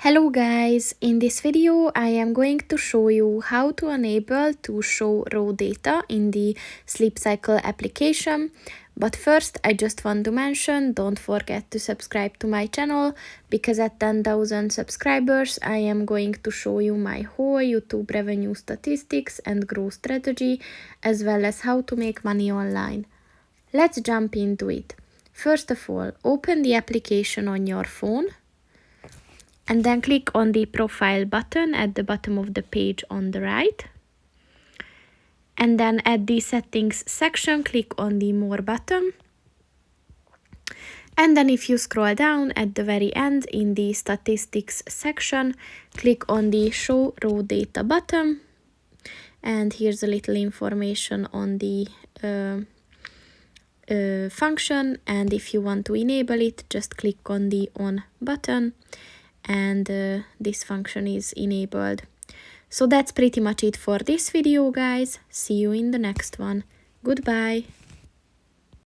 Hello guys, in this video I am going to show you how to enable to show raw data in the Sleep Cycle application. But first I just want to mention, don't forget to subscribe to my channel, because at 10,000 subscribers I am going to show you my whole YouTube revenue statistics and growth strategy, as well as how to make money online. Let's jump into it. First of all, open the application on your phone. And then click on the profile button at the bottom of the page on the right. And then at the settings section, click on the more button. And then if you scroll down at the very end in the statistics section, click on the show raw data button. And here's a little information on the function. And if you want to enable it, just click on the on button. And this function is enabled. So that's pretty much it for this video, guys. See you in the next one. Goodbye.